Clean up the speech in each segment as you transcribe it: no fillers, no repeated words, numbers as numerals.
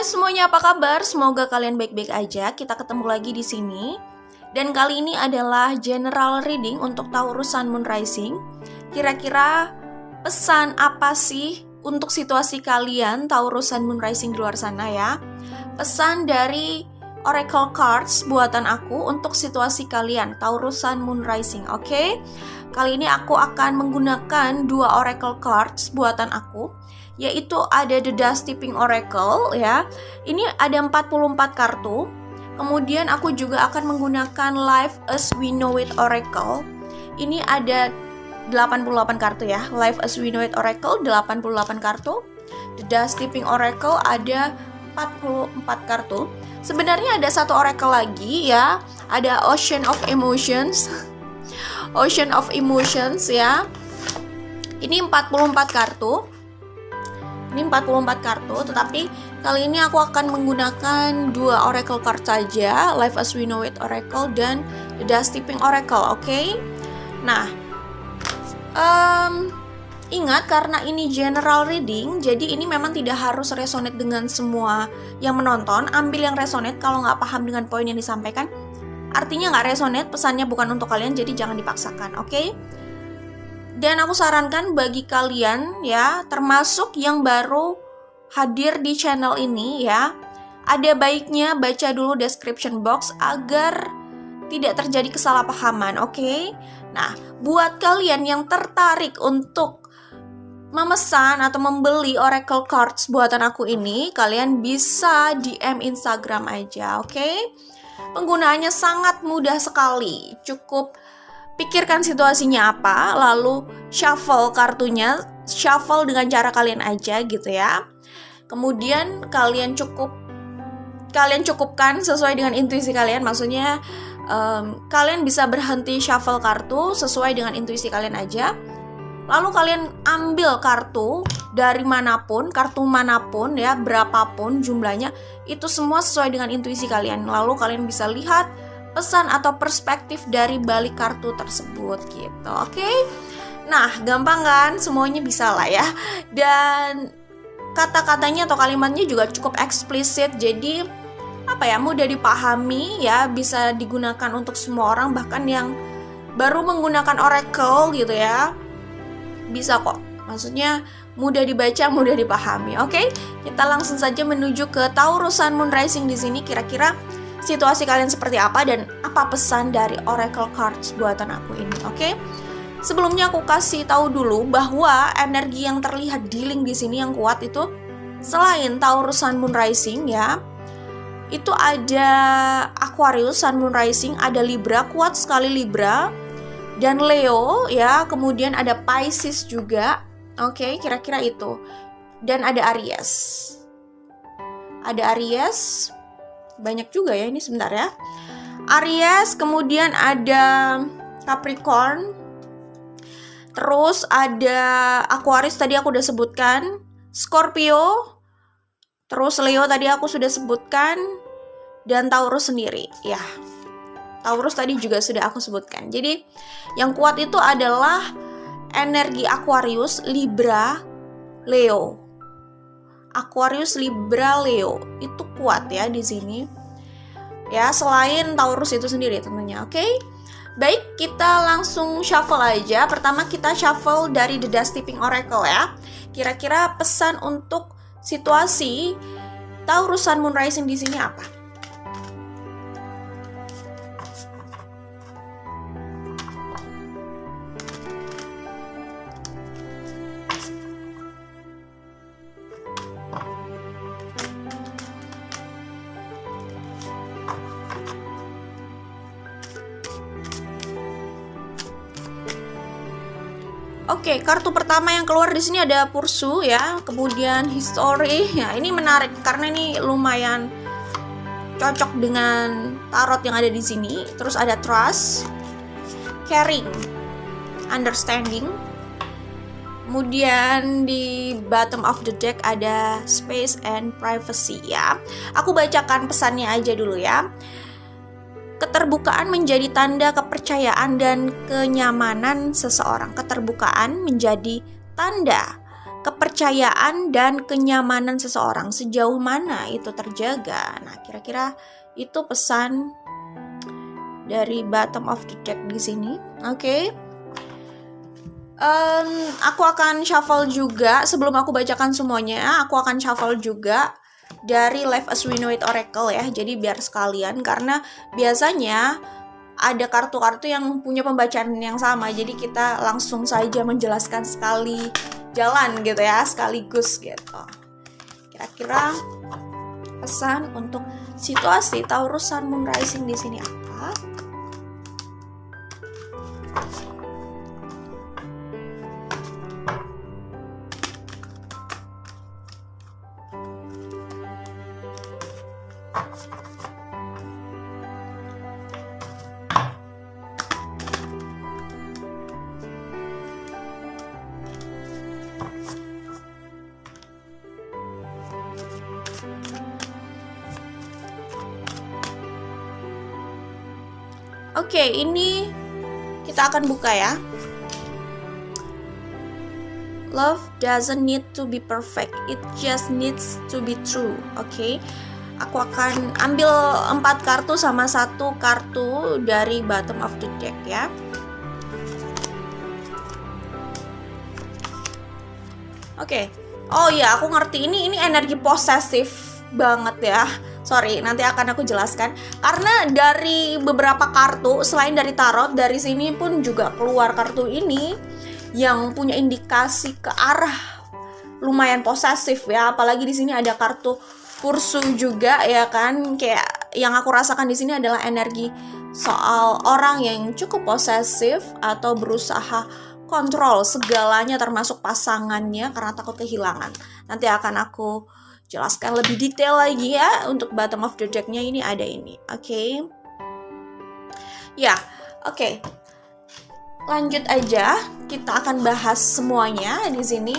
semuanya, apa kabar? Semoga kalian baik-baik aja. Kita ketemu lagi di sini. Dan kali ini adalah general reading untuk Taurus Sun Moon Rising. Kira-kira pesan apa sih untuk situasi kalian Taurus Sun Moon Rising di luar sana ya? Pesan dari Oracle Cards buatan aku untuk situasi kalian Taurus Sun Moon Rising, oke? Kali ini aku akan menggunakan dua Oracle Cards buatan aku, yaitu ada The Dust Tipping Oracle ya. Ini ada 44 kartu. Kemudian aku juga akan menggunakan Life as We Know It Oracle. Ini ada 88 kartu ya. Life as We Know It Oracle 88 kartu. The Dust Tipping Oracle ada 44 kartu. Sebenarnya ada satu oracle lagi ya. Ada Ocean of Emotions. Ocean of Emotions ya. Ini 44 kartu. Ini 44 kartu, tetapi kali ini aku akan menggunakan dua oracle card saja, Life as We Know It Oracle dan The Dust Tipping Oracle, oke? Nah, ingat karena ini general reading, jadi ini memang tidak harus resonate dengan semua yang menonton. Ambil yang resonate, kalau nggak paham dengan poin yang disampaikan, artinya nggak resonate, pesannya bukan untuk kalian, jadi jangan dipaksakan, oke? Dan aku sarankan bagi kalian ya, termasuk yang baru hadir di channel ini ya, ada baiknya baca dulu description box agar tidak terjadi kesalahpahaman, oke? Nah, buat kalian yang tertarik untuk memesan atau membeli Oracle Cards buatan aku ini, kalian bisa DM Instagram aja, oke? Penggunaannya sangat mudah sekali, cukup pikirkan situasinya apa, lalu shuffle kartunya, shuffle dengan cara kalian aja gitu ya. Kemudian kalian cukupkan sesuai dengan intuisi kalian, maksudnya kalian bisa berhenti shuffle kartu sesuai dengan intuisi kalian aja. Lalu kalian ambil kartu dari manapun, kartu manapun ya, berapapun jumlahnya, itu semua sesuai dengan intuisi kalian. Lalu kalian bisa lihat pesan atau perspektif dari balik kartu tersebut gitu, oke? Nah, gampang kan? Semuanya bisa lah ya. Dan kata-katanya atau kalimatnya juga cukup eksplisit, jadi mudah dipahami ya, bisa digunakan untuk semua orang, bahkan yang baru menggunakan Oracle gitu ya, bisa kok. Maksudnya mudah dibaca, mudah dipahami, oke? Kita langsung saja menuju ke Taurus Sun Moon Rising di sini. Kira-kira situasi kalian seperti apa dan apa pesan dari Oracle Cards buatan aku ini, oke? Sebelumnya aku kasih tahu dulu bahwa energi yang terlihat di link di sini yang kuat itu selain Taurus Sun Moon Rising ya, itu ada Aquarius Sun Moon Rising, ada Libra, kuat sekali Libra, dan Leo ya, kemudian ada Pisces juga, oke, kira-kira itu. Dan ada Aries. Ada Aries. Banyak juga ya ini, sebentar ya. Aries, kemudian ada Capricorn, terus ada Aquarius tadi aku udah sebutkan, Scorpio, terus Leo tadi aku sudah sebutkan, dan Taurus sendiri ya. Taurus tadi juga sudah aku sebutkan. Jadi yang kuat itu adalah energi Aquarius, Libra, Leo. Aquarius, Libra, Leo itu kuat ya di sini. Ya, selain Taurus itu sendiri tentunya, oke? Baik, kita langsung shuffle aja. Pertama kita shuffle dari The Dust Tipping Oracle ya. Kira-kira pesan untuk situasi Taurus Sun Moon Rising di sini apa? Oke, kartu pertama yang keluar di sini ada Pursue ya, kemudian History. Ya, ini menarik karena ini lumayan cocok dengan tarot yang ada di sini. Terus ada Trust, Caring, Understanding. Kemudian di bottom of the deck ada Space and Privacy ya. Aku bacakan pesannya aja dulu ya. Keterbukaan menjadi tanda kepercayaan dan kenyamanan seseorang. Keterbukaan menjadi tanda kepercayaan dan kenyamanan seseorang, sejauh mana itu terjaga. Nah, kira-kira itu pesan dari bottom of the deck di sini. Oke. Aku akan shuffle juga. Sebelum aku bacakan semuanya, aku akan shuffle juga dari Life as We Know It Oracle ya. Jadi biar sekalian, karena biasanya ada kartu-kartu yang punya pembacaan yang sama. Jadi kita langsung saja menjelaskan sekali jalan gitu ya, sekaligus gitu. Kira-kira pesan untuk situasi Taurus Sun Moon Rising di sini apa? Oke, ini kita akan buka ya. Love doesn't need to be perfect, it just needs to be true. Oke, aku akan ambil 4 kartu sama 1 kartu dari bottom of the deck ya. Oke. Oh iya, aku ngerti ini energi posesif banget ya. Sorry, nanti akan aku jelaskan. Karena dari beberapa kartu, selain dari tarot, dari sini pun juga keluar kartu ini yang punya indikasi ke arah lumayan posesif ya. Apalagi di sini ada kartu pursue juga ya kan. Kayak yang aku rasakan di sini adalah energi soal orang yang cukup posesif atau berusaha kontrol segalanya termasuk pasangannya karena takut kehilangan. Nanti akan aku jelaskan lebih detail lagi ya. Untuk bottom of the deck-nya ini ada ini. Oke. Ya, oke. Lanjut aja. Kita akan bahas semuanya di sini.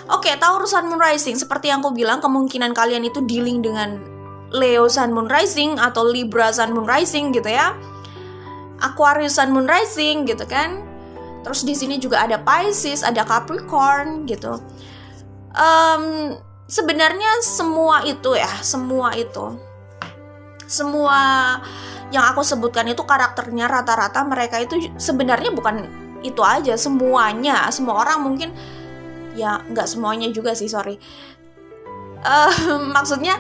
Oke, Taurus Sun Moon Rising, seperti yang aku bilang, kemungkinan kalian itu dealing dengan Leo Sun Moon Rising atau Libra Sun Moon Rising gitu ya. Aquarius Sun Moon Rising gitu kan. Terus di sini juga ada Pisces, ada Capricorn gitu. Sebenarnya semua itu ya, semua yang aku sebutkan itu karakternya rata-rata mereka itu sebenarnya bukan itu aja, semuanya, semua orang mungkin ya, nggak semuanya juga sih, sorry. Maksudnya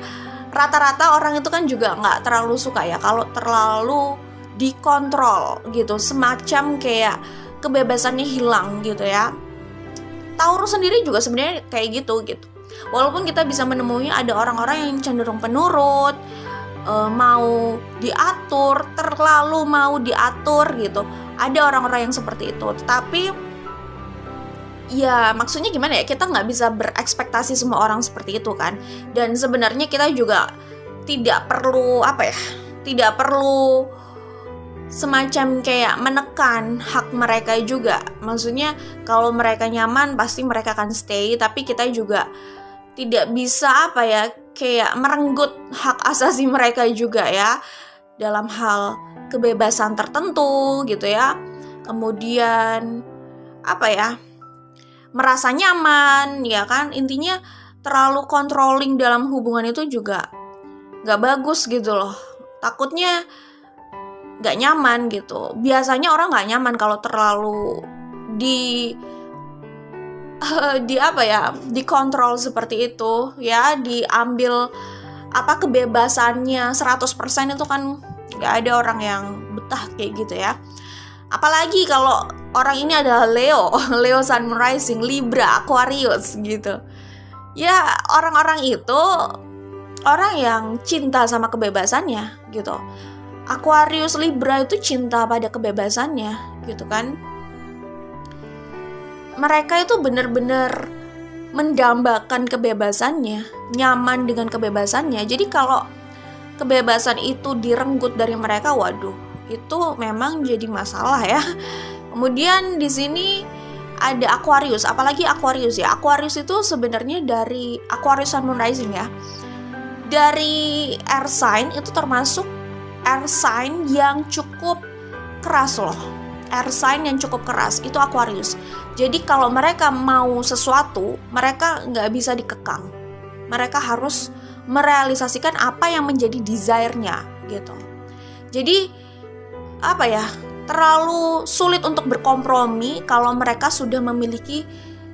rata-rata orang itu kan juga nggak terlalu suka ya kalau terlalu dikontrol gitu, semacam kayak kebebasannya hilang gitu ya. Taurus sendiri juga sebenarnya kayak gitu. Walaupun kita bisa menemui ada orang-orang yang cenderung penurut, mau diatur, terlalu mau diatur gitu. Ada orang-orang yang seperti itu. Tetapi ya maksudnya gimana ya, kita nggak bisa berekspektasi semua orang seperti itu kan. Dan sebenarnya kita juga tidak perlu tidak perlu semacam kayak menekan hak mereka juga. Maksudnya kalau mereka nyaman pasti mereka akan stay, tapi kita juga tidak bisa kayak merenggut hak asasi mereka juga ya, dalam hal kebebasan tertentu gitu ya. Kemudian merasa nyaman ya kan. Intinya terlalu controlling dalam hubungan itu juga gak bagus gitu loh. Takutnya gak nyaman gitu. Biasanya orang gak nyaman kalau terlalu dikontrol seperti itu ya, diambil kebebasannya 100% itu kan gak ada orang yang betah kayak gitu ya. Apalagi kalau orang ini adalah Leo Sun Moon Rising, Libra, Aquarius gitu. Ya orang-orang itu orang yang cinta sama kebebasannya gitu. Aquarius, Libra itu cinta pada kebebasannya gitu kan. Mereka itu benar-benar mendambakan kebebasannya, nyaman dengan kebebasannya. Jadi kalau kebebasan itu direnggut dari mereka, waduh, itu memang jadi masalah ya. Kemudian di sini ada Aquarius, apalagi Aquarius ya. Aquarius itu sebenarnya dari Aquarius Sun Moon Rising ya. Dari air sign itu termasuk air sign yang cukup keras loh. air sign yang cukup keras, itu Aquarius. Jadi kalau mereka mau sesuatu, mereka nggak bisa dikekang. Mereka harus merealisasikan apa yang menjadi desire-nya gitu. Jadi apa ya, terlalu sulit untuk berkompromi kalau mereka sudah memiliki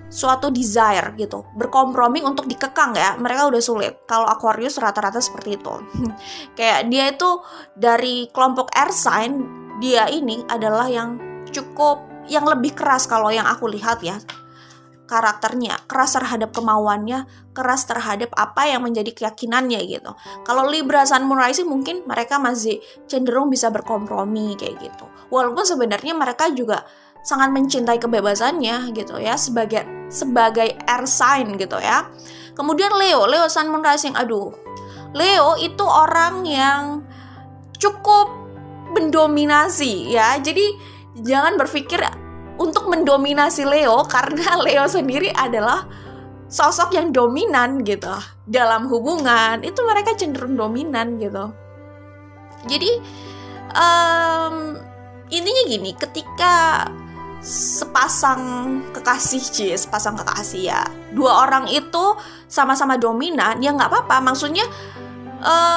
suatu desire gitu. Berkompromi untuk dikekang ya, mereka udah sulit. Kalau Aquarius rata-rata seperti itu. Kayak dia itu dari kelompok air sign, dia ini adalah yang lebih keras kalau yang aku lihat ya. Karakternya keras terhadap kemauannya, keras terhadap apa yang menjadi keyakinannya gitu. Kalau Libra Sun Moon Rising mungkin mereka masih cenderung bisa berkompromi kayak gitu. Walaupun sebenarnya mereka juga sangat mencintai kebebasannya gitu ya, sebagai air sign gitu ya. Kemudian Leo Sun Moon Rising, Leo itu orang yang cukup mendominasi ya. Jadi jangan berpikir untuk mendominasi Leo, karena Leo sendiri adalah sosok yang dominan gitu. Dalam hubungan itu mereka cenderung dominan gitu. Jadi intinya gini, ketika sepasang kekasih ya, dua orang itu sama-sama dominan, ya nggak apa-apa. Maksudnya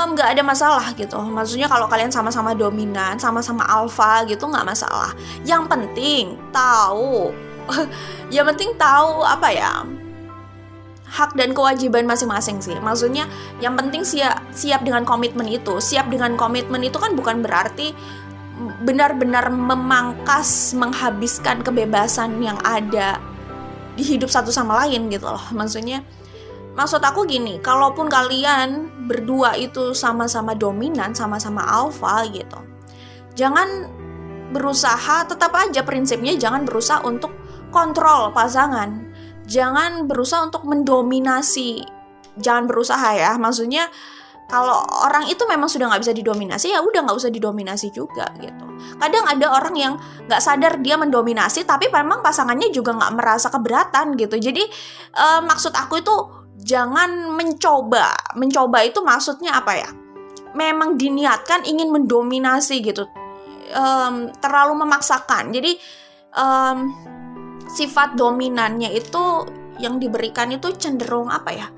nggak ada masalah gitu. Maksudnya kalau kalian sama-sama dominan, sama-sama alpha gitu, nggak masalah. Yang penting tahu apa ya, hak dan kewajiban masing-masing sih. Maksudnya yang penting siap dengan komitmen itu. Siap dengan komitmen itu kan bukan berarti benar-benar memangkas, menghabiskan kebebasan yang ada di hidup satu sama lain gitu loh. Maksud aku gini, kalaupun kalian berdua itu sama-sama dominan, sama-sama alpha gitu, jangan berusaha, tetap aja prinsipnya jangan berusaha untuk kontrol pasangan, jangan berusaha untuk mendominasi, jangan berusaha ya. Maksudnya kalau orang itu memang sudah nggak bisa didominasi, ya udah nggak usah didominasi juga gitu. Kadang ada orang yang nggak sadar dia mendominasi, tapi memang pasangannya juga nggak merasa keberatan gitu. Jadi maksud aku itu jangan mencoba itu maksudnya apa ya? Memang diniatkan ingin mendominasi gitu, terlalu memaksakan. Jadi sifat dominannya itu yang diberikan itu cenderung apa ya?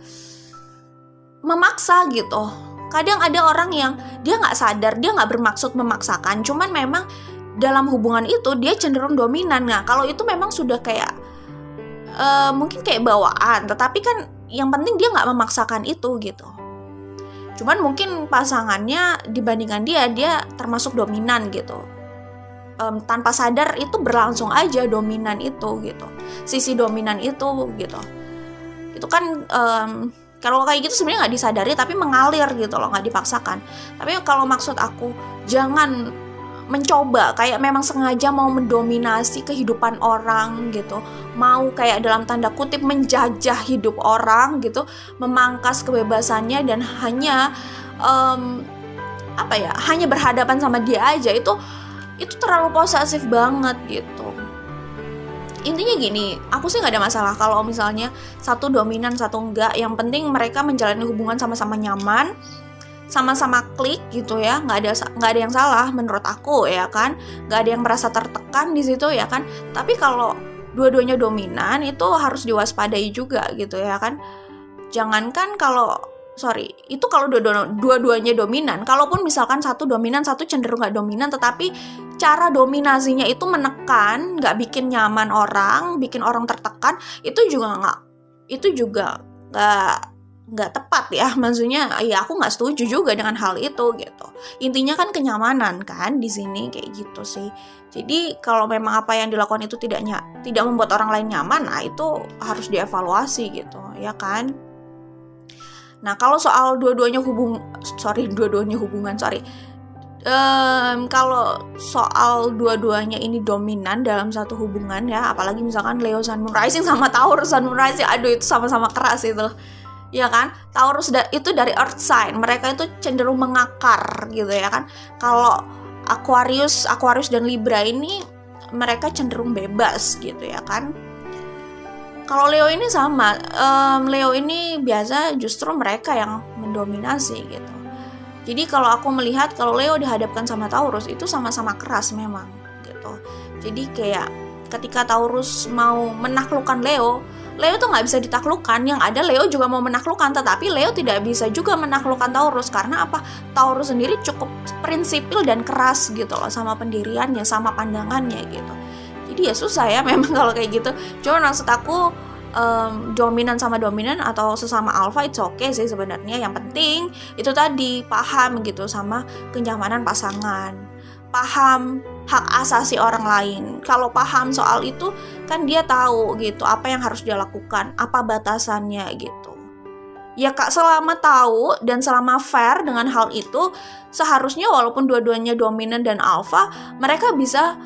Memaksa gitu. Kadang ada orang yang dia nggak sadar, dia nggak bermaksud memaksakan, cuman memang dalam hubungan itu dia cenderung dominan. Nah kalau itu memang sudah kayak mungkin kayak bawaan, tetapi kan yang penting dia nggak memaksakan itu gitu. Cuman mungkin pasangannya dibandingkan dia termasuk dominan gitu. Tanpa sadar itu berlangsung aja dominan itu gitu. Sisi dominan itu gitu. Itu kan kalau kayak gitu sebenarnya nggak disadari tapi mengalir gitu loh, nggak dipaksakan. Tapi kalau maksud aku jangan mencoba kayak memang sengaja mau mendominasi kehidupan orang gitu, mau kayak dalam tanda kutip menjajah hidup orang gitu, memangkas kebebasannya dan hanya hanya berhadapan sama dia aja, itu terlalu posesif banget gitu. Intinya gini, aku sih nggak ada masalah kalau misalnya satu dominan satu enggak. Yang penting mereka menjalani hubungan sama-sama nyaman, sama-sama klik gitu ya, nggak ada yang salah menurut aku ya kan, nggak ada yang merasa tertekan di situ ya kan. Tapi kalau dua-duanya dominan itu harus diwaspadai juga gitu ya kan. Jangankan kalau dua-duanya dominan, kalaupun misalkan satu dominan satu cenderung nggak dominan, tetapi cara dominasinya itu menekan, nggak bikin nyaman orang, bikin orang tertekan, itu juga nggak tepat ya. Maksudnya ya aku nggak setuju juga dengan hal itu gitu. Intinya kan kenyamanan kan di sini kayak gitu sih. Jadi kalau memang apa yang dilakukan itu tidak membuat orang lain nyaman, nah itu harus dievaluasi gitu ya kan. Nah kalau soal dua-duanya hubungan, kalau soal dua-duanya ini dominan dalam satu hubungan ya, apalagi misalkan Leo Sun Moon Rising sama Taurus Sun Moon Rising, itu sama-sama keras itu, ya kan. Taurus itu dari Earth sign, mereka itu cenderung mengakar gitu ya kan. Kalau Aquarius dan Libra ini mereka cenderung bebas gitu ya kan. Kalau Leo ini sama, Leo ini biasa justru mereka yang mendominasi gitu. Jadi kalau aku melihat kalau Leo dihadapkan sama Taurus itu sama-sama keras memang gitu. gitu. Jadi kayak ketika Taurus mau menaklukkan Leo tuh nggak bisa ditaklukkan. Yang ada Leo juga mau menaklukkan, tetapi Leo tidak bisa juga menaklukkan Taurus. Karena apa? Taurus sendiri cukup prinsipil dan keras gitu loh sama pendiriannya, sama pandangannya gitu. Jadi ya susah ya memang kalau kayak gitu. Cuma maksud aku dominan sama dominan atau sesama alpha it's okay sih sebenarnya. Yang penting itu tadi paham gitu sama kenyamanan pasangan, paham hak asasi orang lain. Kalau paham soal itu kan dia tahu gitu apa yang harus dia lakukan, apa batasannya gitu. Ya Kak, selama tahu dan selama fair dengan hal itu, seharusnya walaupun dua-duanya dominan dan alpha, mereka bisa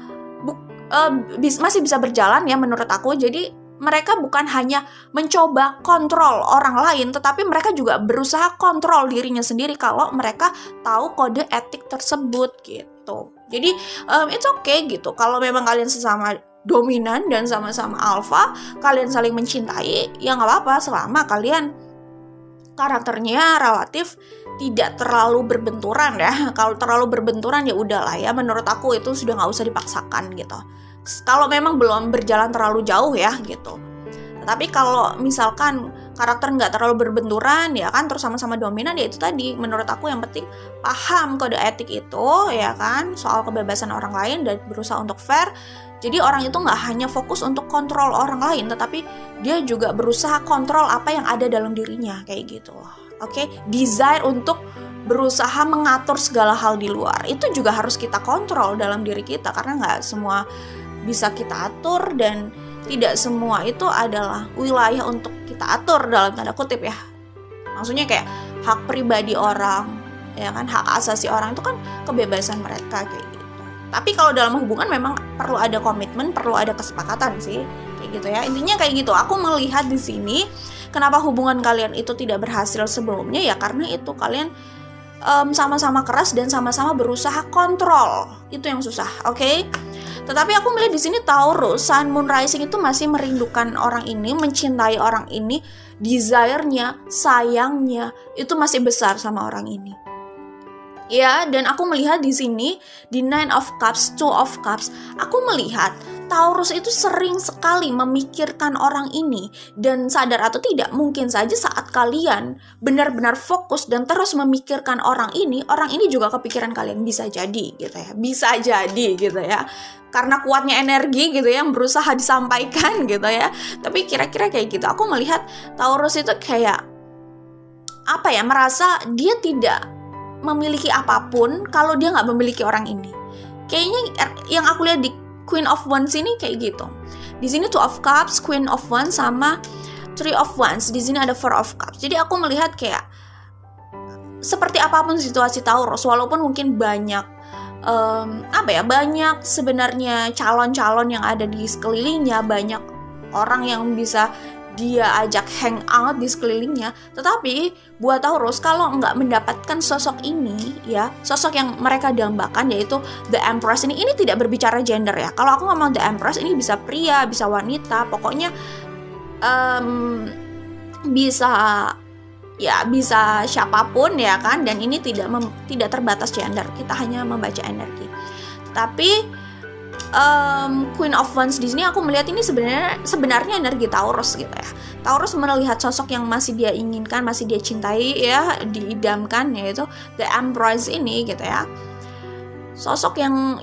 masih bisa berjalan ya menurut aku. Jadi mereka bukan hanya mencoba kontrol orang lain, tetapi mereka juga berusaha kontrol dirinya sendiri kalau mereka tahu kode etik tersebut gitu. Jadi it's okay gitu. Kalau memang kalian sesama dominan dan sama-sama alpha, kalian saling mencintai, ya nggak apa-apa selama kalian karakternya relatif tidak terlalu berbenturan ya. Kalau terlalu berbenturan ya udahlah ya, menurut aku itu sudah nggak usah dipaksakan gitu. Kalau memang belum berjalan terlalu jauh ya gitu. Tapi kalau misalkan karakter nggak terlalu berbenturan ya kan, terus sama-sama dominan, ya itu tadi menurut aku yang penting paham kode etik itu ya kan, soal kebebasan orang lain dan berusaha untuk fair. Jadi orang itu nggak hanya fokus untuk kontrol orang lain, tetapi dia juga berusaha kontrol apa yang ada dalam dirinya kayak gitu loh. Oke, desire untuk berusaha mengatur segala hal di luar itu juga harus kita kontrol dalam diri kita, karena nggak semua bisa kita atur dan tidak semua itu adalah wilayah untuk kita atur dalam tanda kutip ya. Maksudnya kayak hak pribadi orang, ya kan, hak asasi orang itu kan kebebasan mereka kayak gitu. Tapi kalau dalam hubungan memang perlu ada komitmen, perlu ada kesepakatan sih, kayak gitu ya. Intinya kayak gitu. Aku melihat di sini kenapa hubungan kalian itu tidak berhasil sebelumnya ya karena itu kalian sama-sama keras dan sama-sama berusaha kontrol. Itu yang susah, oke? Tetapi aku melihat di sini Taurus, Sun, Moon, Rising itu masih merindukan orang ini, mencintai orang ini, desire-nya, sayangnya itu masih besar sama orang ini. Ya, dan aku melihat di sini di Nine of Cups, Two of Cups, aku melihat Taurus itu sering sekali memikirkan orang ini, dan sadar atau tidak mungkin saja saat kalian benar-benar fokus dan terus memikirkan orang ini juga kepikiran kalian, bisa jadi gitu ya, bisa jadi gitu ya, karena kuatnya energi gitu ya yang berusaha disampaikan gitu ya. Tapi kira-kira kayak gitu. Aku melihat Taurus itu kayak apa ya, merasa dia tidak memiliki apapun kalau dia nggak memiliki orang ini. Kayaknya yang aku lihat di Queen of Wands ini kayak gitu. Di sini Two of Cups, Queen of Wands sama Three of Wands. Di sini ada Four of Cups. Jadi aku melihat kayak seperti apapun situasi Taurus, walaupun mungkin banyak banyak sebenarnya calon-calon yang ada di sekelilingnya, banyak orang yang bisa dia ajak hang out di sekelilingnya, tetapi buat Taurus kalau nggak mendapatkan sosok ini ya, sosok yang mereka dambakan yaitu The Empress ini tidak berbicara gender ya. Kalau aku ngomong The Empress ini bisa pria, bisa wanita, pokoknya bisa siapapun ya kan, dan ini tidak terbatas gender, kita hanya membaca energi. Tapi Queen of Wands di sini aku melihat ini sebenarnya energi Taurus gitu ya. Taurus melihat sosok yang masih dia inginkan, masih dia cintai ya, diidamkan, yaitu The Empress ini gitu ya. Sosok yang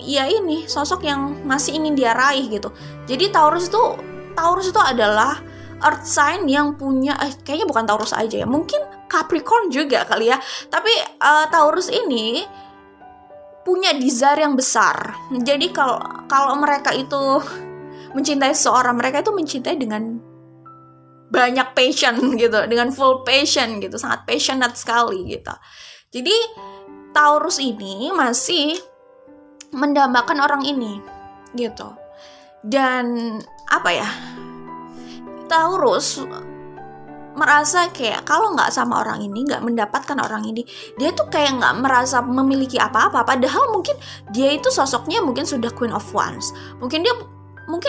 sosok yang masih ingin dia raih gitu. Jadi Taurus itu adalah earth sign yang punya kayaknya bukan Taurus aja ya, mungkin Capricorn juga kali ya. Tapi Taurus ini punya desire yang besar. Jadi kalau mereka itu mencintai seseorang, mereka itu mencintai dengan banyak passion gitu, dengan full passion gitu, sangat passionate sekali gitu. Jadi Taurus ini masih mendambakan orang ini gitu. Dan Taurus merasa kayak kalau nggak sama orang ini, nggak mendapatkan orang ini, dia tuh kayak nggak merasa memiliki apa-apa. Padahal mungkin dia itu sosoknya mungkin sudah Queen of Wands, mungkin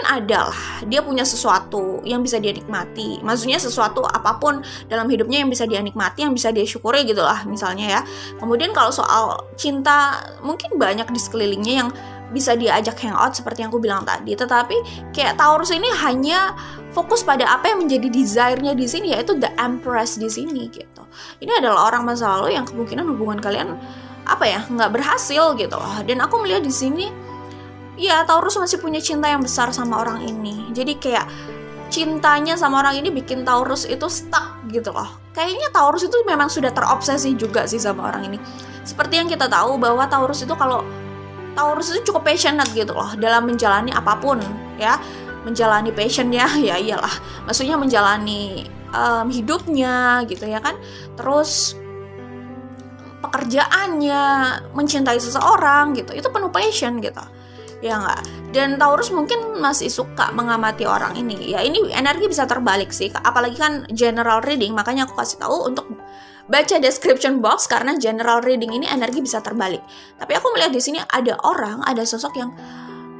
ada lah, dia punya sesuatu yang bisa dia nikmati. Maksudnya sesuatu apapun dalam hidupnya yang bisa dia nikmati, yang bisa dia syukuri gitu lah misalnya ya. Kemudian kalau soal cinta, mungkin banyak di sekelilingnya yang bisa diajak hangout seperti yang aku bilang tadi. Tetapi kayak Taurus ini hanya fokus pada apa yang menjadi desire-nya di sini, yaitu the Empress di sini gitu. Ini adalah orang masa lalu yang kemungkinan hubungan kalian nggak berhasil gitu loh. Dan aku melihat di sini ya Taurus masih punya cinta yang besar sama orang ini. Jadi kayak cintanya sama orang ini bikin Taurus itu stuck gitu loh. Kayaknya Taurus itu memang sudah terobsesi juga sih sama orang ini. Seperti yang kita tahu bahwa Taurus itu cukup passionate gitu loh dalam menjalani apapun ya. Menjalani passionnya ya iyalah. Maksudnya menjalani hidupnya gitu ya kan. Terus pekerjaannya, mencintai seseorang gitu. Itu penuh passion gitu. Ya enggak. Dan Taurus mungkin masih suka mengamati orang ini. Ya ini energi bisa terbalik sih. Apalagi kan general reading, makanya aku kasih tahu untuk baca description box karena general reading ini energi bisa terbalik. Tapi aku melihat di sini ada sosok yang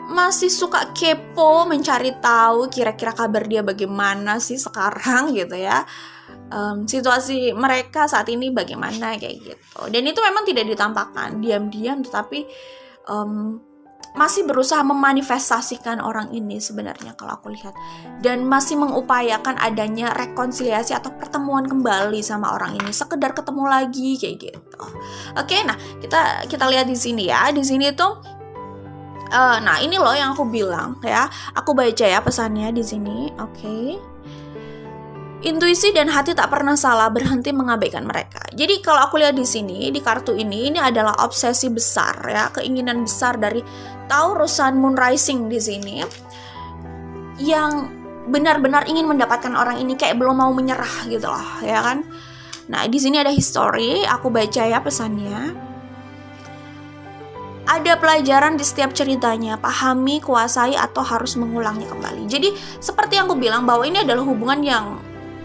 masih suka kepo, mencari tahu kira-kira kabar dia bagaimana sih sekarang gitu ya. Situasi mereka saat ini bagaimana kayak gitu. Dan itu memang tidak ditampakkan diam-diam, tetapi masih berusaha memanifestasikan orang ini sebenarnya kalau aku lihat, dan masih mengupayakan adanya rekonsiliasi atau pertemuan kembali sama orang ini, sekedar ketemu lagi kayak gitu. Oke, nah kita lihat di sini ya. Di sini tuh nah ini loh yang aku bilang ya. Aku baca ya pesannya di sini. Oke. Intuisi dan hati tak pernah salah, berhenti mengabaikan mereka. Jadi kalau aku lihat di sini, di kartu ini adalah obsesi besar ya, keinginan besar dari Taurus Sun Moon Rising di sini, yang benar-benar ingin mendapatkan orang ini, kayak belum mau menyerah gitu loh, ya kan? Nah di sini ada history, aku baca ya pesannya. Ada pelajaran di setiap ceritanya, pahami, kuasai, atau harus mengulangnya kembali. Jadi seperti yang aku bilang bahwa ini adalah hubungan yang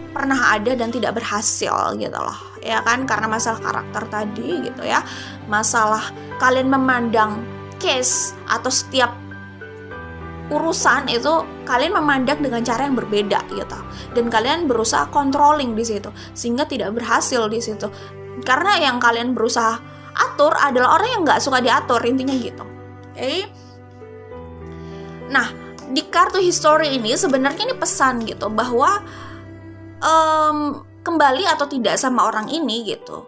pernah ada dan tidak berhasil gitu loh, ya kan, karena masalah karakter tadi gitu ya, masalah kalian memandang case atau setiap urusan itu kalian memandang dengan cara yang berbeda gitu, dan kalian berusaha controlling di situ sehingga tidak berhasil di situ, karena yang kalian berusaha atur adalah orang yang nggak suka diatur, intinya gitu. Oke. Nah di kartu history ini sebenarnya ini pesan gitu bahwa kembali atau tidak sama orang ini gitu,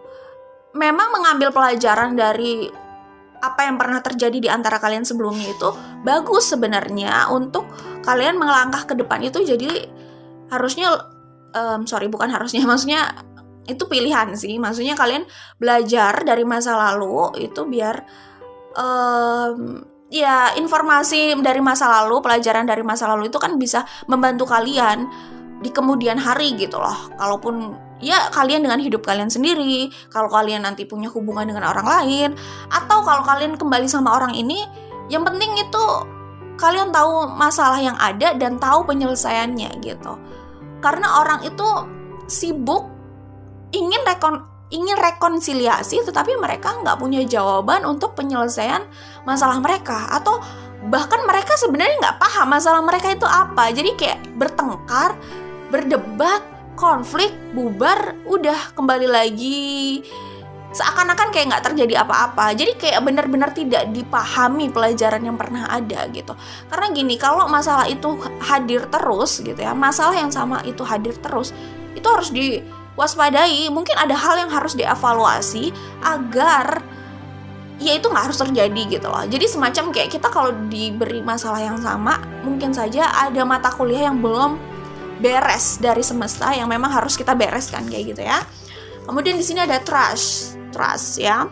memang mengambil pelajaran dari apa yang pernah terjadi di antara kalian sebelumnya itu bagus sebenarnya untuk kalian melangkah ke depan itu. Jadi harusnya maksudnya itu pilihan sih, maksudnya kalian belajar dari masa lalu itu biar ya informasi dari masa lalu, pelajaran dari masa lalu itu kan bisa membantu kalian di kemudian hari gitu loh. Kalaupun ya kalian dengan hidup kalian sendiri, kalau kalian nanti punya hubungan dengan orang lain, atau kalau kalian kembali sama orang ini, yang penting itu kalian tahu masalah yang ada dan tahu penyelesaiannya gitu. Karena orang itu sibuk ingin rekonsiliasi, tetapi mereka nggak punya jawaban untuk penyelesaian masalah mereka, atau bahkan mereka sebenarnya nggak paham masalah mereka itu apa. Jadi kayak bertengkar, berdebat, konflik, bubar, udah kembali lagi seakan-akan kayak nggak terjadi apa-apa. Jadi kayak benar-benar tidak dipahami pelajaran yang pernah ada gitu. Karena gini, kalau masalah itu hadir terus gitu ya, masalah yang sama itu hadir terus, itu harus diwaspadai. Mungkin ada hal yang harus dievaluasi agar ya itu nggak harus terjadi gitu loh. Jadi semacam kayak kita kalau diberi masalah yang sama, mungkin saja ada mata kuliah yang belum beres dari semesta yang memang harus kita bereskan kayak gitu ya. Kemudian di sini ada trust ya.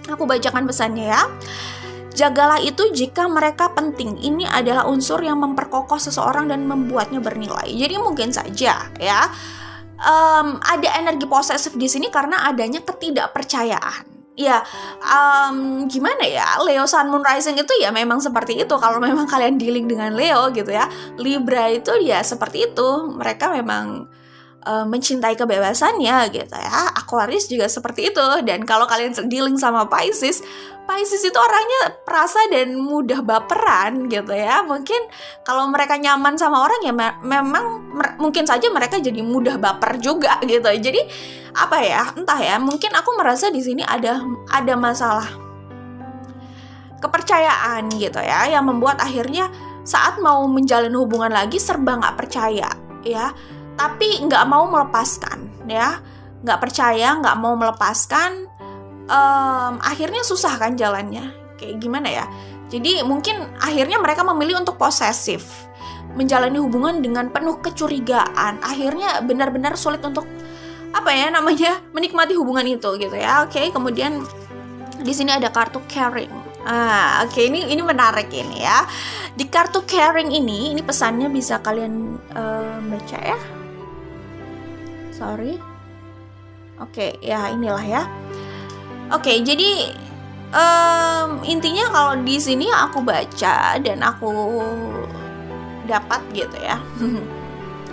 Aku bacakan pesannya ya. Jagalah itu jika mereka penting. Ini adalah unsur yang memperkokoh seseorang dan membuatnya bernilai. Jadi mungkin saja ya ada energi posesif di sini karena adanya ketidakpercayaan. Ya, gimana ya, Leo Sun Moon Rising itu ya memang seperti itu. Kalau memang kalian dealing dengan Leo gitu ya, Libra itu ya seperti itu. Mereka memang mencintai kebebasannya gitu ya. Aquarius juga seperti itu. Dan kalau kalian dealing sama Pisces itu orangnya perasa dan mudah baperan gitu ya. Mungkin kalau mereka nyaman sama orang ya memang mungkin saja mereka jadi mudah baper juga gitu. Jadi apa ya, entah ya, mungkin aku merasa di sini ada masalah kepercayaan gitu ya, yang membuat akhirnya saat mau menjalin hubungan lagi serba nggak percaya ya, tapi nggak mau melepaskan ya, nggak percaya, nggak mau melepaskan, akhirnya susah kan jalannya, kayak gimana ya. Jadi mungkin akhirnya mereka memilih untuk posesif, menjalani hubungan dengan penuh kecurigaan, akhirnya benar-benar sulit untuk menikmati hubungan itu gitu ya. Oke, kemudian di sini ada kartu caring. Oke, ini menarik ini ya. Di kartu caring ini pesannya bisa kalian baca ya. Sorry. Oke, ya inilah ya. Oke, jadi intinya kalau di sini aku baca dan aku dapat gitu ya.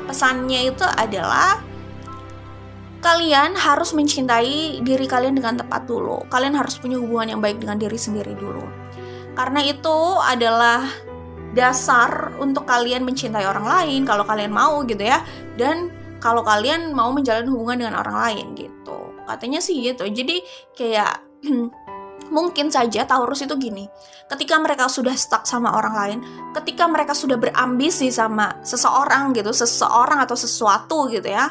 Pesannya itu adalah kalian harus mencintai diri kalian dengan tepat dulu. Kalian harus punya hubungan yang baik dengan diri sendiri dulu. Karena itu adalah dasar untuk kalian mencintai orang lain kalau kalian mau gitu ya. Dan kalau kalian mau menjalin hubungan dengan orang lain gitu. Katanya sih gitu. Jadi kayak mungkin saja Taurus itu gini. Ketika mereka sudah stuck sama orang lain, ketika mereka sudah berambisi sama seseorang gitu, seseorang atau sesuatu gitu ya,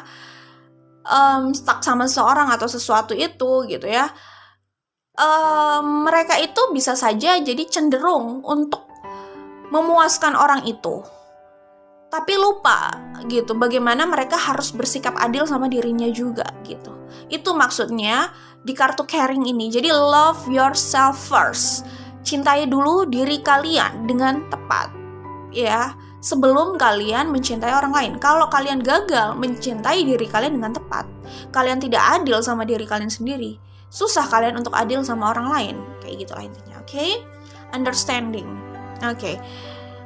stuck sama seseorang atau sesuatu itu gitu ya, mereka itu bisa saja jadi cenderung untuk memuaskan orang itu, tapi lupa gitu bagaimana mereka harus bersikap adil sama dirinya juga gitu. Itu maksudnya di kartu caring ini. Jadi love yourself first, cintai dulu diri kalian dengan tepat ya, sebelum kalian mencintai orang lain. Kalau kalian gagal mencintai diri kalian dengan tepat, kalian tidak adil sama diri kalian sendiri, susah kalian untuk adil sama orang lain. Kayak gitulah intinya. Oke? Understanding. Oke.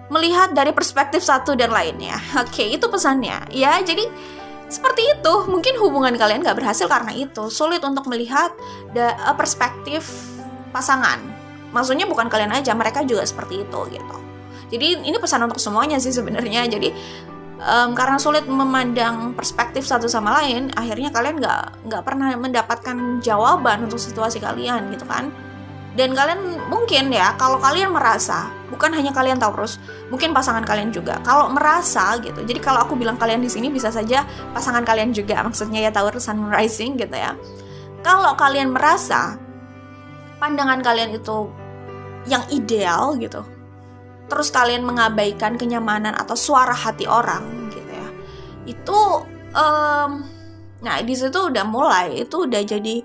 Melihat dari perspektif satu dan lainnya. Oke, itu pesannya. Ya, jadi seperti itu. Mungkin hubungan kalian gak berhasil karena itu. Sulit untuk melihat perspektif pasangan. Maksudnya bukan kalian aja, mereka juga seperti itu gitu. Jadi ini pesan untuk semuanya sih sebenarnya. Jadi karena sulit memandang perspektif satu sama lain, akhirnya kalian nggak pernah mendapatkan jawaban untuk situasi kalian gitu kan. Dan kalian mungkin ya, kalau kalian merasa, bukan hanya kalian Taurus, mungkin pasangan kalian juga. Kalau merasa gitu, jadi kalau aku bilang kalian di sini bisa saja pasangan kalian juga, maksudnya ya Taurus Sun Rising gitu ya. Kalau kalian merasa pandangan kalian itu yang ideal gitu, terus kalian mengabaikan kenyamanan atau suara hati orang gitu ya, itu nah di situ udah mulai, itu udah jadi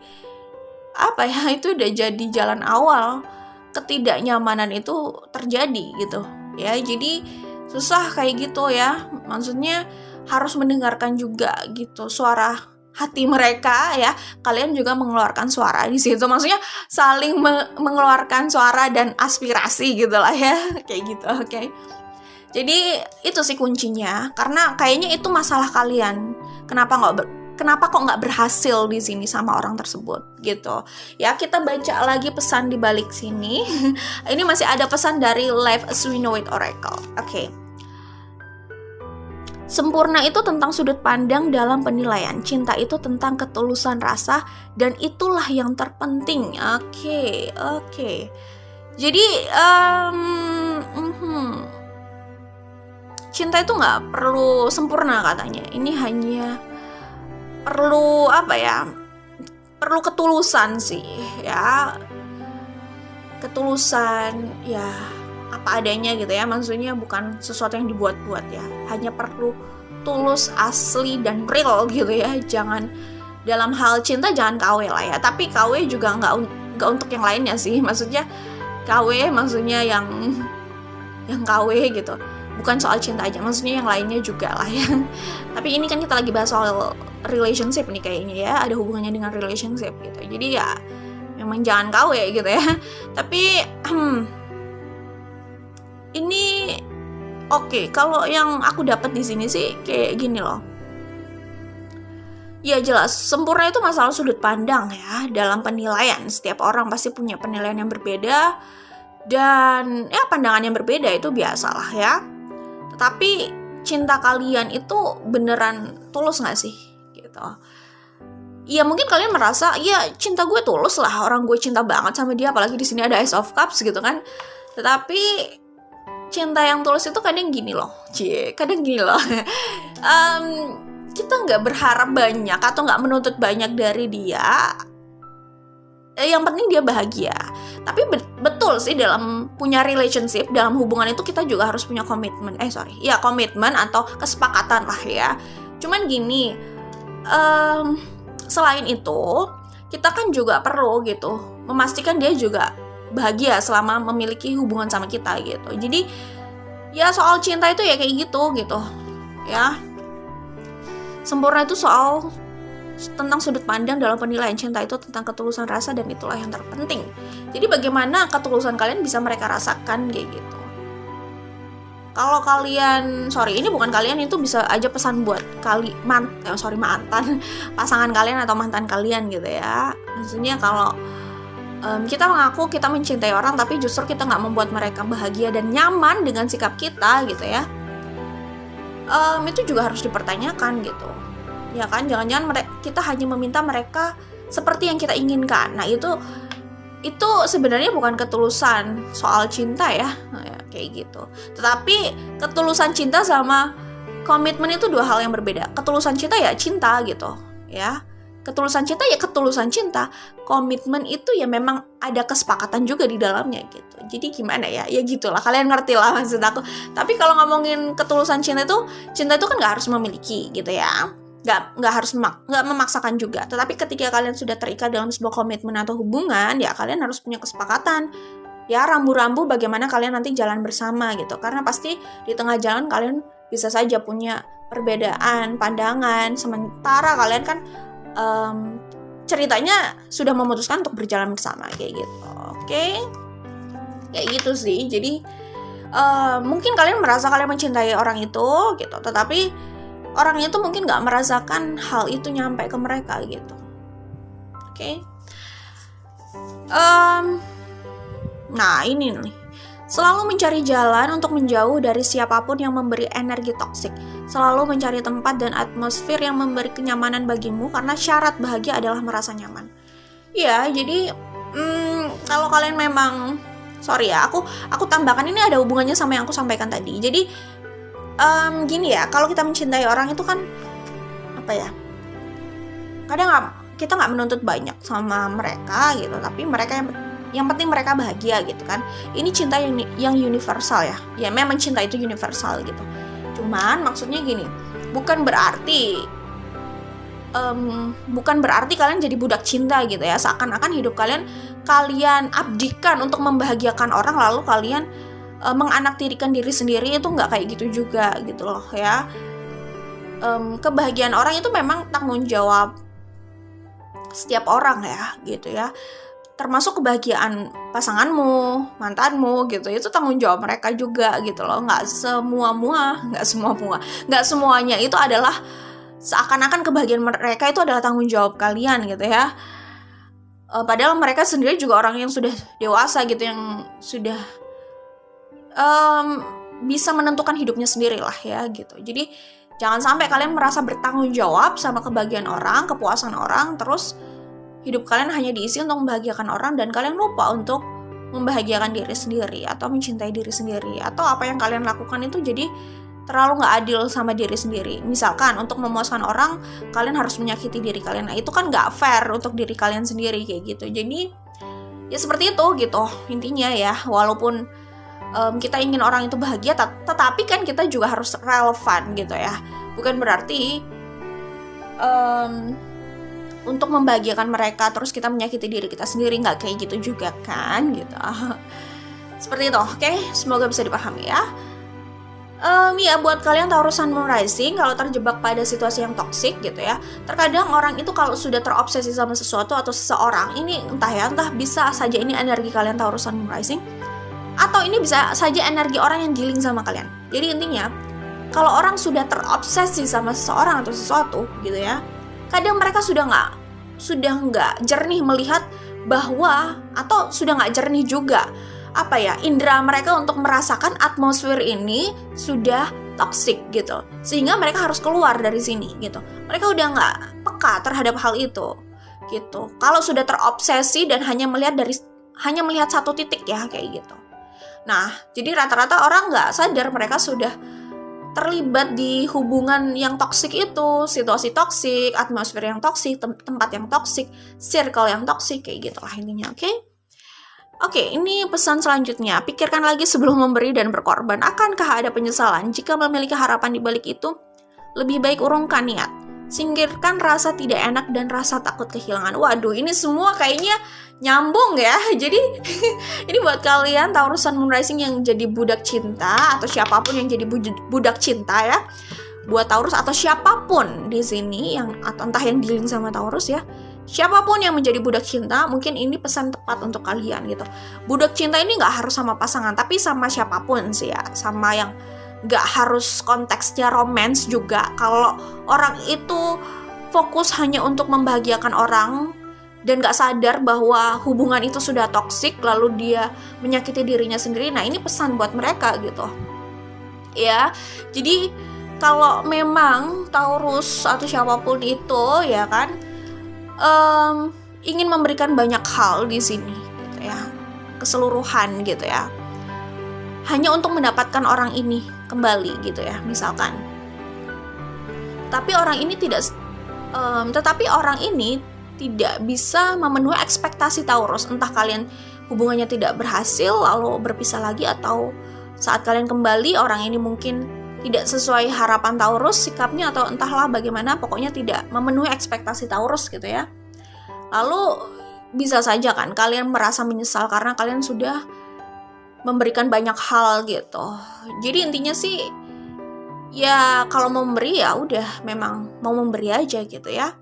itu udah jadi jalan awal ketidaknyamanan itu terjadi gitu ya. Jadi susah kayak gitu ya, maksudnya harus mendengarkan juga gitu suara hati mereka ya. Kalian juga mengeluarkan suara di situ, maksudnya saling mengeluarkan suara dan aspirasi gitulah ya, kayak gitu. Oke. Jadi itu sih kuncinya, karena kayaknya itu masalah kalian. Kenapa kok nggak berhasil di sini sama orang tersebut gitu ya. Kita baca lagi pesan di balik sini. Ini masih ada pesan dari Life as We Know It Oracle. Oke. Sempurna itu tentang sudut pandang dalam penilaian. Cinta itu tentang ketulusan rasa, dan itulah yang terpenting. Oke. Jadi cinta itu nggak perlu sempurna katanya. Ini hanya perlu perlu ketulusan sih ya. Ketulusan ya apa adanya gitu ya, maksudnya bukan sesuatu yang dibuat-buat ya, hanya perlu tulus, asli, dan real gitu ya. Jangan, dalam hal cinta jangan KW lah ya, tapi KW juga nggak untuk yang lainnya sih, maksudnya KW maksudnya yang KW gitu, bukan soal cinta aja, maksudnya yang lainnya juga lah ya. Tapi ini kan kita lagi bahas soal relationship nih kayaknya ya, ada hubungannya dengan relationship gitu, jadi ya memang jangan KW gitu ya. Tapi ini oke, kalau yang aku dapat di sini sih kayak gini loh. Ya jelas, sempurna itu masalah sudut pandang ya, dalam penilaian. Setiap orang pasti punya penilaian yang berbeda, dan ya pandangan yang berbeda itu biasalah ya. Tetapi cinta kalian itu beneran tulus gak sih? Gitu. ya mungkin kalian merasa ya cinta gue tulus lah, orang gue cinta banget sama dia, apalagi di sini ada Ace of Cups gitu kan. Tetapi cinta yang tulus itu kadang gini loh, kita nggak berharap banyak atau nggak menuntut banyak dari dia. Yang penting dia bahagia. Tapi betul sih, dalam punya relationship, dalam hubungan itu kita juga harus punya komitmen. Komitmen atau kesepakatan lah ya. Cuman gini, selain itu kita kan juga perlu gitu memastikan dia juga bahagia selama memiliki hubungan sama kita gitu. Jadi ya soal cinta itu ya kayak gitu ya. Sempurna itu soal tentang sudut pandang dalam penilaian cinta itu tentang ketulusan rasa, dan itulah yang terpenting. Jadi bagaimana ketulusan kalian bisa mereka rasakan kayak gitu. Kalau kalian, ini bukan kalian, itu bisa aja pesan buat mantan pasangan kalian atau mantan kalian gitu ya. Maksudnya kalau kita mengaku kita mencintai orang tapi justru kita nggak membuat mereka bahagia dan nyaman dengan sikap kita gitu ya, itu juga harus dipertanyakan gitu ya kan. Jangan-jangan kita hanya meminta mereka seperti yang kita inginkan. Nah itu sebenarnya bukan ketulusan soal cinta ya, kayak gitu. Tetapi ketulusan cinta sama komitmen itu dua hal yang berbeda. Ketulusan cinta ya cinta gitu ya, ketulusan cinta ya ketulusan cinta. Komitmen itu ya memang ada kesepakatan juga di dalamnya gitu. Jadi gimana ya gitulah, kalian ngerti lah maksud aku. Tapi kalau ngomongin ketulusan cinta itu kan nggak harus memiliki gitu ya, nggak harus nggak memaksakan juga. Tetapi ketika kalian sudah terikat dalam sebuah komitmen atau hubungan, ya kalian harus punya kesepakatan ya, rambu-rambu bagaimana kalian nanti jalan bersama gitu. Karena pasti di tengah jalan kalian bisa saja punya perbedaan pandangan, sementara kalian kan ceritanya sudah memutuskan untuk berjalan bersama kayak gitu. Oke? Kayak gitu sih. Jadi mungkin kalian merasa kalian mencintai orang itu gitu, tetapi orang itu mungkin nggak merasakan hal itu nyampe ke mereka gitu. Oke? Nah ini nih, selalu mencari jalan untuk menjauh dari siapapun yang memberi energi toksik. Selalu mencari tempat dan atmosfer yang memberi kenyamanan bagimu, karena syarat bahagia adalah merasa nyaman. Ya, jadi kalau kalian memang, aku tambahkan, ini ada hubungannya sama yang aku sampaikan tadi. Jadi gini ya, kalau kita mencintai orang itu kan kadang kita nggak menuntut banyak sama mereka gitu, tapi mereka yang penting mereka bahagia gitu kan. Ini cinta yang universal ya memang cinta itu universal gitu. Cuman maksudnya gini, bukan berarti kalian jadi budak cinta gitu ya, seakan-akan hidup kalian abdikan untuk membahagiakan orang, lalu kalian menganaktirikan diri sendiri. Itu nggak kayak gitu juga gitu loh ya. Kebahagiaan orang itu memang tanggung jawab setiap orang ya gitu ya, termasuk kebahagiaan pasanganmu, mantanmu gitu, itu tanggung jawab mereka juga gitu loh. Nggak semuanya itu adalah seakan-akan kebahagiaan mereka itu adalah tanggung jawab kalian gitu ya. Padahal mereka sendiri juga orang yang sudah dewasa gitu, yang sudah bisa menentukan hidupnya sendiri lah ya gitu. Jadi jangan sampai kalian merasa bertanggung jawab sama kebahagiaan orang, kepuasan orang, terus hidup kalian hanya diisi untuk membahagiakan orang dan kalian lupa untuk membahagiakan diri sendiri atau mencintai diri sendiri, atau apa yang kalian lakukan itu jadi terlalu nggak adil sama diri sendiri. Misalkan untuk memuaskan orang kalian harus menyakiti diri kalian, nah itu kan nggak fair untuk diri kalian sendiri kayak gitu. Jadi ya seperti itu gitu intinya ya. Walaupun kita ingin orang itu bahagia, tetapi kan kita juga harus relevan gitu ya. Bukan berarti untuk membahagiakan mereka terus kita menyakiti diri kita sendiri, nggak kayak gitu juga kan gitu. Seperti itu. Oke, semoga bisa dipahami ya. Ya buat kalian Taurus Sun Moon Rising, kalau terjebak pada situasi yang toksik gitu ya, terkadang orang itu kalau sudah terobsesi sama sesuatu atau seseorang, ini entah bisa saja ini energi kalian Taurus Sun Moon Rising, atau ini bisa saja energi orang yang dealing sama kalian. Jadi intinya, kalau orang sudah terobsesi sama seseorang atau sesuatu gitu ya, kadang mereka sudah nggak jernih melihat bahwa, atau sudah nggak jernih juga indera mereka untuk merasakan atmosfer ini sudah toksik gitu, sehingga mereka harus keluar dari sini gitu. Mereka udah nggak peka peka terhadap hal itu gitu. Kalau sudah terobsesi dan hanya melihat satu titik ya kayak gitu. Nah, jadi rata-rata orang nggak sadar mereka sudah terlibat di hubungan yang toksik itu, situasi toksik, atmosfer yang toksik, tempat yang toksik, circle yang toksik, kayak gitu lah intinya, oke? Oke, ini pesan selanjutnya. Pikirkan lagi sebelum memberi dan berkorban. Akankah ada penyesalan jika memiliki harapan di balik itu? Lebih baik urungkan niat. Singkirkan rasa tidak enak dan rasa takut kehilangan. Waduh, ini semua kayaknya nyambung ya. Jadi ini buat kalian Taurus Sun Moon Rising yang jadi budak cinta atau siapapun yang jadi budak cinta ya. Buat Taurus atau siapapun di sini yang atau entah yang dealing sama Taurus ya. Siapapun yang menjadi budak cinta, mungkin ini pesan tepat untuk kalian gitu. Budak cinta ini nggak harus sama pasangan, tapi sama siapapun sih ya. Sama yang nggak harus konteksnya romance juga. Kalau orang itu fokus hanya untuk membahagiakan orang dan nggak sadar bahwa hubungan itu sudah toksik, lalu dia menyakiti dirinya sendiri. Nah, ini pesan buat mereka gitu ya. Jadi kalau memang Taurus atau siapapun itu ya kan ingin memberikan banyak hal di sini gitu ya, keseluruhan gitu ya, hanya untuk mendapatkan orang ini kembali gitu ya misalkan. Tapi orang ini tidak bisa memenuhi ekspektasi Taurus. Entah kalian hubungannya tidak berhasil lalu berpisah lagi, atau saat kalian kembali orang ini mungkin tidak sesuai harapan Taurus sikapnya, atau entahlah bagaimana, pokoknya tidak memenuhi ekspektasi Taurus gitu ya. Lalu bisa saja kan kalian merasa menyesal karena kalian sudah memberikan banyak hal gitu. Jadi intinya sih ya kalau mau memberi ya udah memang mau memberi aja gitu ya.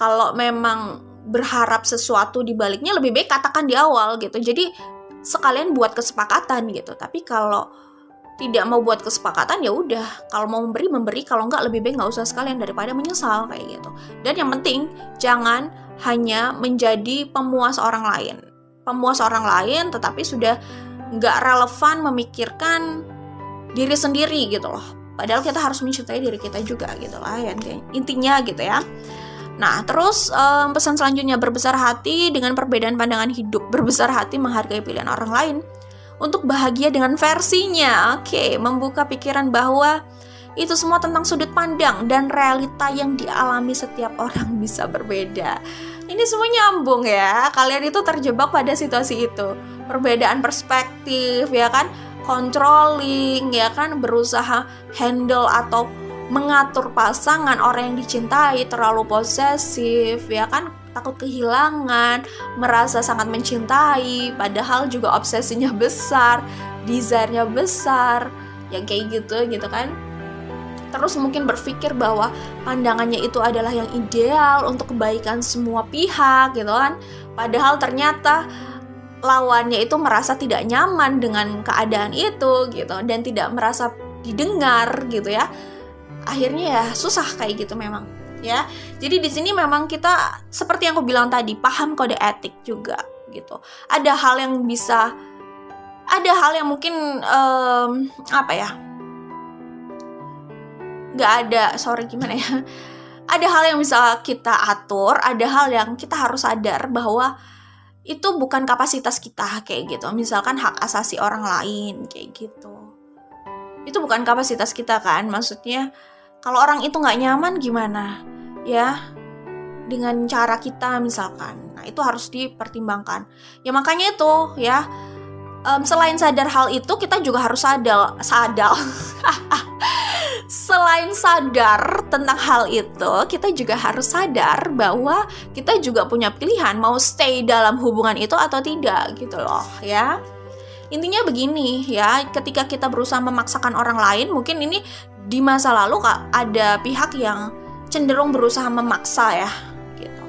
Kalau memang berharap sesuatu di baliknya, lebih baik katakan di awal gitu. Jadi sekalian buat kesepakatan gitu. Tapi kalau tidak mau buat kesepakatan ya udah, kalau mau memberi, kalau enggak lebih baik nggak usah sekalian daripada menyesal kayak gitu. Dan yang penting jangan hanya menjadi pemuas orang lain. Pemuas orang lain tetapi sudah nggak relevan memikirkan diri sendiri gitu loh. Padahal kita harus mencintai diri kita juga gitu lah ya, intinya gitu ya. Nah terus pesan selanjutnya, berbesar hati dengan perbedaan pandangan hidup. Berbesar hati menghargai pilihan orang lain untuk bahagia dengan versinya. Oke, membuka pikiran bahwa itu semua tentang sudut pandang dan realita yang dialami setiap orang bisa berbeda. Ini semua nyambung ya. Kalian itu terjebak pada situasi itu. Perbedaan perspektif ya kan, controlling ya kan, berusaha handle atau mengatur pasangan, orang yang dicintai, terlalu posesif ya kan, takut kehilangan, merasa sangat mencintai padahal juga obsesinya besar, desire-nya besar, yang kayak gitu kan. Terus mungkin berpikir bahwa pandangannya itu adalah yang ideal untuk kebaikan semua pihak gitu kan. Padahal ternyata lawannya itu merasa tidak nyaman dengan keadaan itu gitu dan tidak merasa didengar gitu ya. Akhirnya ya susah kayak gitu memang ya. Jadi di sini memang kita seperti yang aku bilang tadi, paham kode etik juga gitu. Ada hal yang mungkin ada hal yang bisa kita atur, ada hal yang kita harus sadar bahwa itu bukan kapasitas kita kayak gitu. Misalkan hak asasi orang lain kayak gitu, itu bukan kapasitas kita kan. Maksudnya kalau orang itu nggak nyaman gimana ya dengan cara kita misalkan. Nah itu harus dipertimbangkan ya. Makanya itu ya, selain sadar hal itu, kita juga harus sadar selain sadar tentang hal itu, kita juga harus sadar bahwa kita juga punya pilihan mau stay dalam hubungan itu atau tidak gitu loh ya. Intinya begini ya, ketika kita berusaha memaksakan orang lain, mungkin ini di masa lalu ada pihak yang cenderung berusaha memaksa ya gitu.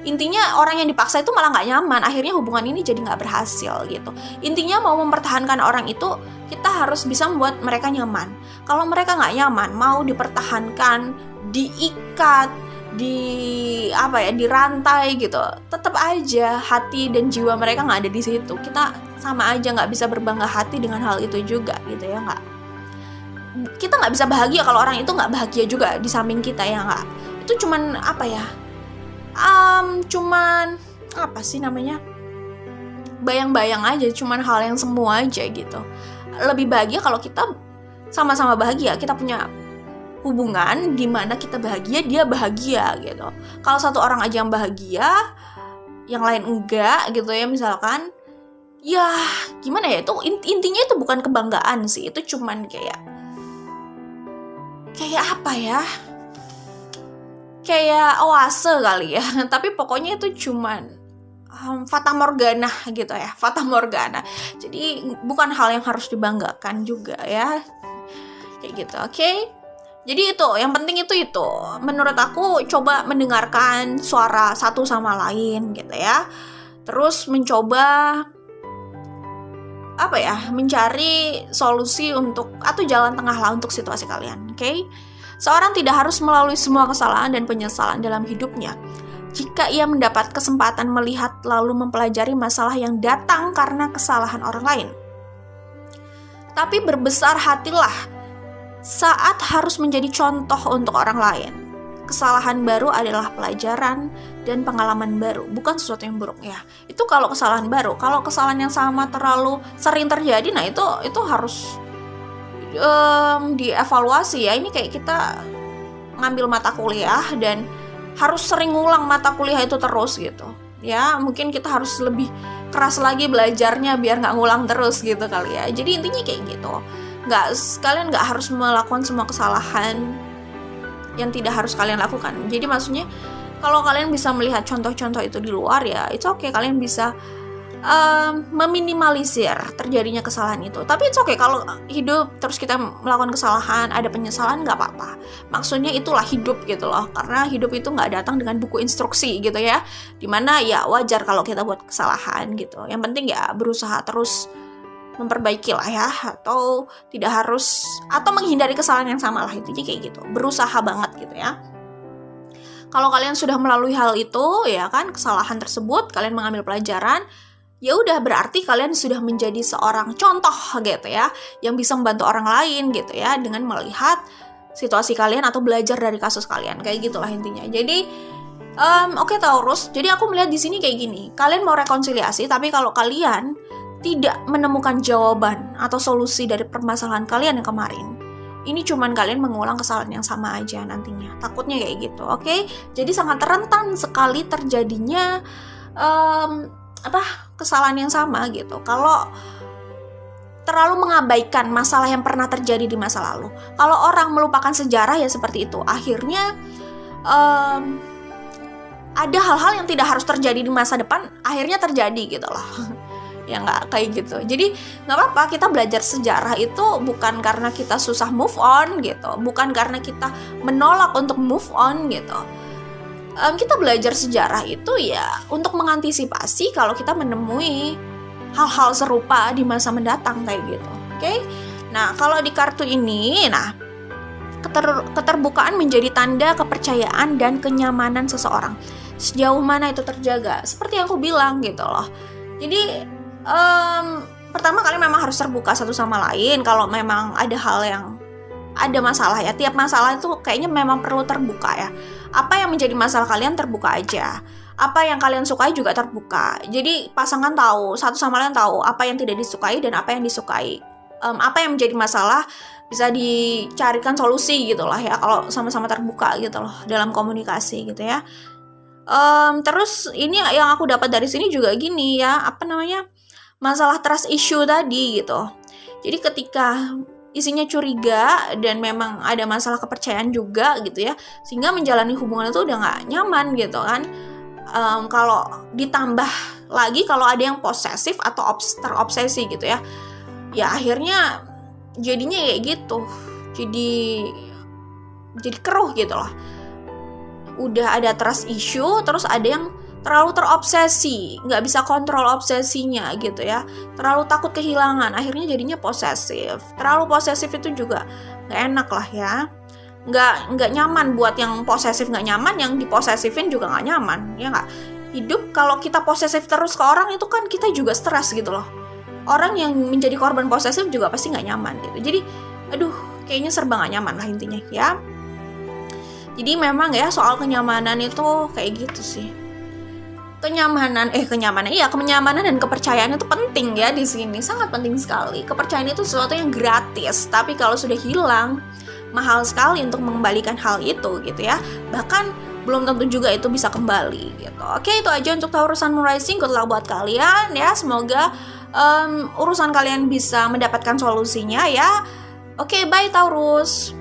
Intinya orang yang dipaksa itu malah nggak nyaman, akhirnya hubungan ini jadi nggak berhasil gitu. Intinya mau mempertahankan orang itu, kita harus bisa membuat mereka nyaman. Kalau mereka nggak nyaman, mau dipertahankan, diikat, dirantai gitu, tetap aja hati dan jiwa mereka nggak ada di situ. Kita sama aja nggak bisa berbangga hati dengan hal itu juga gitu ya nggak. Kita nggak bisa bahagia kalau orang itu nggak bahagia juga di samping kita ya nggak. Itu cuman cuman apa sih namanya, bayang-bayang aja, cuman hal yang semu aja gitu. Lebih bahagia kalau kita sama-sama bahagia, kita punya hubungan di mana kita bahagia, dia bahagia gitu. Kalau satu orang aja yang bahagia, yang lain enggak gitu ya misalkan, ya gimana ya, itu intinya itu bukan kebanggaan sih, itu cuman kayak apa ya, kayak oase kali ya. Tapi pokoknya itu cuman fata morgana gitu ya, fata morgana. Jadi bukan hal yang harus dibanggakan juga ya, kayak gitu. Oke? Jadi itu, yang penting itu menurut aku, coba mendengarkan suara satu sama lain gitu ya. Terus mencoba mencari solusi untuk, atau jalan tengah lah untuk situasi kalian. Oke? Seorang tidak harus melalui semua kesalahan dan penyesalan dalam hidupnya. Jika ia mendapat kesempatan melihat lalu mempelajari masalah yang datang karena kesalahan orang lain. Tapi berbesar hatilah saat harus menjadi contoh untuk orang lain. Kesalahan baru adalah pelajaran dan pengalaman baru, bukan sesuatu yang buruk ya. Itu kalau kesalahan baru. Kalau kesalahan yang sama terlalu sering terjadi, nah itu harus dievaluasi ya. Ini kayak kita ngambil mata kuliah dan harus sering ngulang mata kuliah itu terus gitu. Ya, mungkin kita harus lebih keras lagi belajarnya biar nggak ngulang terus gitu kali ya. Jadi intinya kayak gitu. Kalian nggak harus melakukan semua kesalahan yang tidak harus kalian lakukan. Jadi maksudnya kalau kalian bisa melihat contoh-contoh itu di luar ya, it's okay, kalian bisa meminimalisir terjadinya kesalahan itu. Tapi it's okay kalau hidup terus kita melakukan kesalahan, ada penyesalan, nggak apa-apa. Maksudnya itulah hidup gitu loh, karena hidup itu nggak datang dengan buku instruksi gitu ya, dimana ya wajar kalau kita buat kesalahan gitu. Yang penting ya berusaha terus memperbaiki lah ya, atau tidak harus, atau menghindari kesalahan yang sama lah, intinya kayak gitu, berusaha banget gitu ya. Kalau kalian sudah melalui hal itu ya kan, kesalahan tersebut kalian mengambil pelajaran, ya udah berarti kalian sudah menjadi seorang contoh gitu ya, yang bisa membantu orang lain gitu ya, dengan melihat situasi kalian atau belajar dari kasus kalian, kayak gitulah intinya. Jadi oke, Taurus, jadi aku melihat di sini kayak gini, kalian mau rekonsiliasi, tapi kalau kalian tidak menemukan jawaban atau solusi dari permasalahan kalian yang kemarin, ini cuman kalian mengulang kesalahan yang sama aja nantinya. Takutnya kayak gitu, oke? Jadi sangat rentan sekali terjadinya kesalahan yang sama gitu. Kalau terlalu mengabaikan masalah yang pernah terjadi di masa lalu. Kalau orang melupakan sejarah ya seperti itu. Akhirnya ada hal-hal yang tidak harus terjadi di masa depan, akhirnya terjadi gitu loh. Ya nggak kayak gitu. Jadi nggak apa-apa, kita belajar sejarah itu bukan karena kita susah move on gitu, bukan karena kita menolak untuk move on gitu. Kita belajar sejarah itu ya untuk mengantisipasi kalau kita menemui hal-hal serupa di masa mendatang kayak gitu. Oke? Nah, kalau di kartu ini, nah keterbukaan menjadi tanda kepercayaan dan kenyamanan seseorang. Sejauh mana itu terjaga? Seperti yang aku bilang gitu loh. Jadi pertama kalian memang harus terbuka satu sama lain. Kalau memang ada hal yang ada masalah ya, tiap masalah itu kayaknya memang perlu terbuka ya. Apa yang menjadi masalah kalian terbuka aja, apa yang kalian sukai juga terbuka. Jadi pasangan tahu, satu sama lain tahu apa yang tidak disukai dan apa yang disukai. Apa yang menjadi masalah bisa dicarikan solusi gitu lah ya, kalau sama-sama terbuka gitu loh dalam komunikasi gitu ya. Terus ini yang aku dapat dari sini juga gini ya, masalah trust issue tadi gitu. Jadi ketika isinya curiga dan memang ada masalah kepercayaan juga gitu ya, sehingga menjalani hubungan itu udah gak nyaman gitu kan. Kalau ditambah lagi kalau ada yang posesif atau terobsesi gitu ya, ya akhirnya jadinya kayak gitu, jadi keruh gitu loh. Udah ada trust issue, terus ada yang terlalu terobsesi, nggak bisa kontrol obsesinya gitu ya, terlalu takut kehilangan, akhirnya jadinya posesif. Terlalu posesif itu juga nggak enak lah ya, nggak nyaman buat yang posesif, nggak nyaman yang diposesifin juga nggak nyaman ya nggak. Hidup kalau kita posesif terus ke orang itu kan kita juga stres gitu loh. Orang yang menjadi korban posesif juga pasti nggak nyaman gitu. Jadi aduh, kayaknya serba nggak nyaman lah intinya ya. Jadi memang ya soal kenyamanan itu kayak gitu sih. Kenyamanan dan kepercayaan itu penting ya di sini, sangat penting sekali. Kepercayaan itu sesuatu yang gratis, tapi kalau sudah hilang, mahal sekali untuk mengembalikan hal itu gitu ya. Bahkan belum tentu juga itu bisa kembali gitu. Oke, itu aja untuk Taurus Sun Moon Rising. Good luck buat kalian ya. Semoga urusan kalian bisa mendapatkan solusinya ya. Oke, bye Taurus.